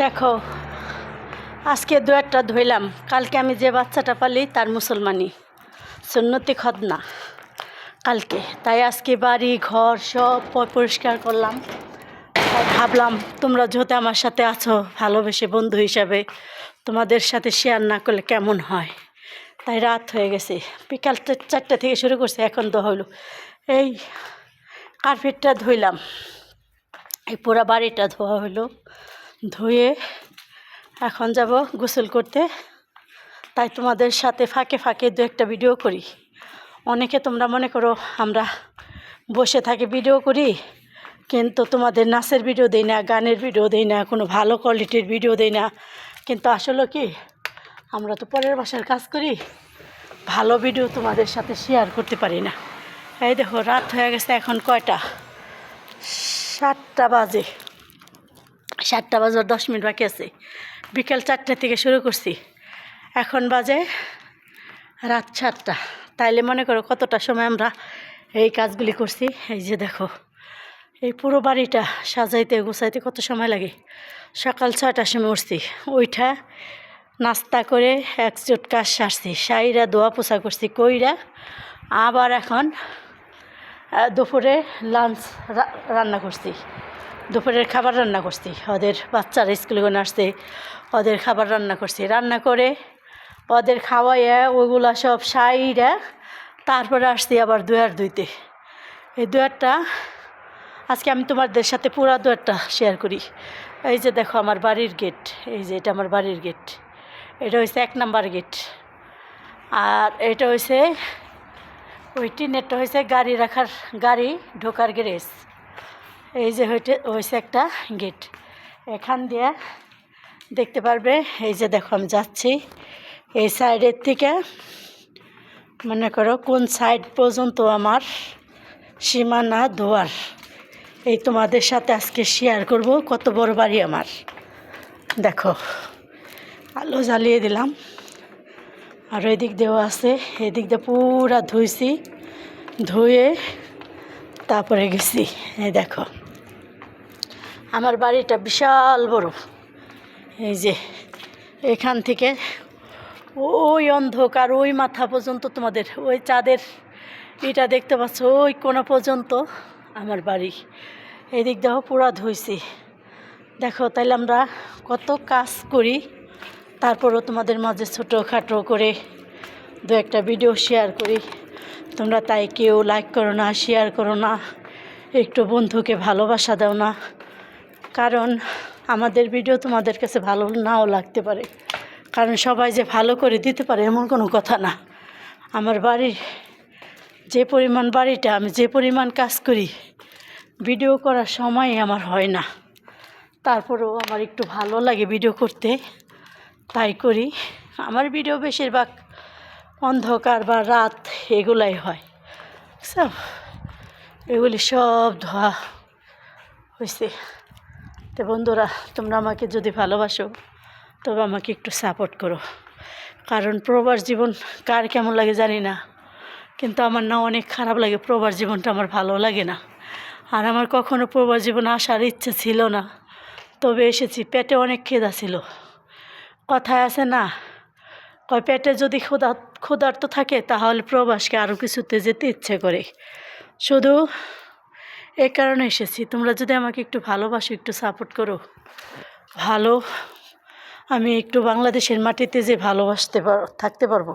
দেখো, আজকে দু একটা ধুইলাম। কালকে আমি যে বাচ্চাটা পালি তার মুসলমানি সুন্নতি খতনা কালকে, তাই আজকে বাড়ি ঘর সব পরিষ্কার করলাম। তাই ভাবলাম তোমরা যেহেতু আমার সাথে আছো ভালোবেসে বন্ধু হিসাবে, তোমাদের সাথে শেয়ার না করলে কেমন হয়। তাই রাত হয়ে গেছে, বিকাল 4টা থেকে শুরু করছে, এখন তো হইলো। এই কার্পেটটা ধুইলাম, এই পুরো বাড়িটা ধোয়া হইলো। ধুয়ে এখন যাব গোসল করতে। তাই তোমাদের সাথে ফাঁকে ফাঁকে দু একটা ভিডিও করি। অনেকে তোমরা মনে করো আমরা বসে থাকি ভিডিও করি, কিন্তু তোমাদের নাচের ভিডিও দিই না, গানের ভিডিও দিই না, কোনো ভালো কোয়ালিটির ভিডিও দিই না। কিন্তু আসলে কি, আমরা তো পরের বাসার কাজ করি, ভালো ভিডিও তোমাদের সাথে শেয়ার করতে পারি না। এই দেখো, রাত হয়ে গেছে, এখন কয়টা? 7টা বাজে। 7টা বাজার 10 মিনিট বাকি আছে। বিকেল 4টা থেকে শুরু করছি, এখন বাজে রাত 7টা। তাইলে মনে করো কতটা সময় আমরা এই কাজগুলি করছি। এই যে দেখো, এই পুরো বাড়িটা সাজাইতে গোছাইতে কত সময় লাগে। সকাল 6টার সময় উঠছি, ওইটা নাস্তা করে একজোট কাজ সারছি, সাইরা ধোয়া পোছা করছি কইরা। আবার এখন দুপুরে লাঞ্চ রান্না করছি, দুপুরের খাবার রান্না করছি। ওদের বাচ্চারা স্কুলে করে আসছে, ওদের খাবার রান্না করছি। রান্না করে ওদের খাওয়াইয়া ওইগুলা সব সাইরা তারপরে আসছি আবার দুয়ার ধুইতে। এই দুয়ারটা আজকে আমি তোমাদের সাথে পুরা দুয়ারটা শেয়ার করি। এই যে দেখো আমার বাড়ির গেট, এই যে এটা আমার বাড়ির গেট। এটা হচ্ছে 1 নাম্বার গেট। আর এটা হচ্ছে ওই টিনেরটা হয়েছে গাড়ি ঢোকার গ্যারেজ। এই যে হয়েছে একটা গেট, এখান দিয়ে দেখতে পারবে। এই যে দেখো আমি যাচ্ছি এই সাইডের থেকে, মনে করো কোন সাইড পর্যন্ত আমার সীমানা দুয়ার। এই তোমাদের সাথে আজকে শেয়ার করব কত বড় বাড়ি আমার। দেখো, আলো জ্বালিয়ে দিলাম, আর ওই দিক দিয়েও আছে। এই দিক দিয়ে পুরা ধুইছি, ধুয়ে তারপরে গেছি। এই দেখো আমার বাড়িটা বিশাল বড়। এই যে এখান থেকে ওই অন্ধকার ওই মাথা পর্যন্ত, তোমাদের ওই চাঁদের এটা দেখতে পাচ্ছ, ওই কোনা পর্যন্ত আমার বাড়ি। এদিক দেখো পুরা ধুইছি। দেখো, তাইলে আমরা কত কাজ করি, তারপরও তোমাদের মাঝে ছোটোখাটো করে দু একটা ভিডিও শেয়ার করি। তোমরা তাই কেউ লাইক করো না, শেয়ার করো না, একটু বন্ধুকে ভালোবাসা দাও না। কারণ আমাদের ভিডিও তোমাদের কাছে ভালো নাও লাগতে পারে, কারণ সবাই যে ভালো করে দিতে পারে এমন কোনো কথা না। আমার বাড়ির যে পরিমাণ বাড়িটা, আমি যে পরিমাণ কাজ করি, ভিডিও করার সময় আমার হয় না। তারপরেও আমার একটু ভালো লাগে ভিডিও করতে, তাই করি। আমার ভিডিও বেশিরভাগ অন্ধকার বা রাত এগুলাই হয়। সব এগুলি সব ধোয়া হয়েছে। তো বন্ধুরা, তোমরা আমাকে যদি ভালোবাসো তবে আমাকে একটু সাপোর্ট করো। কারণ প্রবাস জীবন কার কেমন লাগে জানি না, কিন্তু আমার না অনেক খারাপ লাগে। প্রবাস জীবনটা আমার ভালো লাগে না। আর আমার কখনো প্রবাস জীবন আসার ইচ্ছে ছিল না, তবে এসেছি। পেটে অনেক খিদা ছিল। কথায় আছে না, কয় পেটে যদি ক্ষুধার্ত থাকে তাহলে প্রবাসকে আরও কিছুতে যেতে ইচ্ছে করে। শুধু এই কারণে এসেছি। তোমরা যদি আমাকে একটু ভালোবাসো, একটু সাপোর্ট করো, ভালো আমি একটু বাংলাদেশের মাটিতে যে ভালোবাসতে থাকতে পারবো।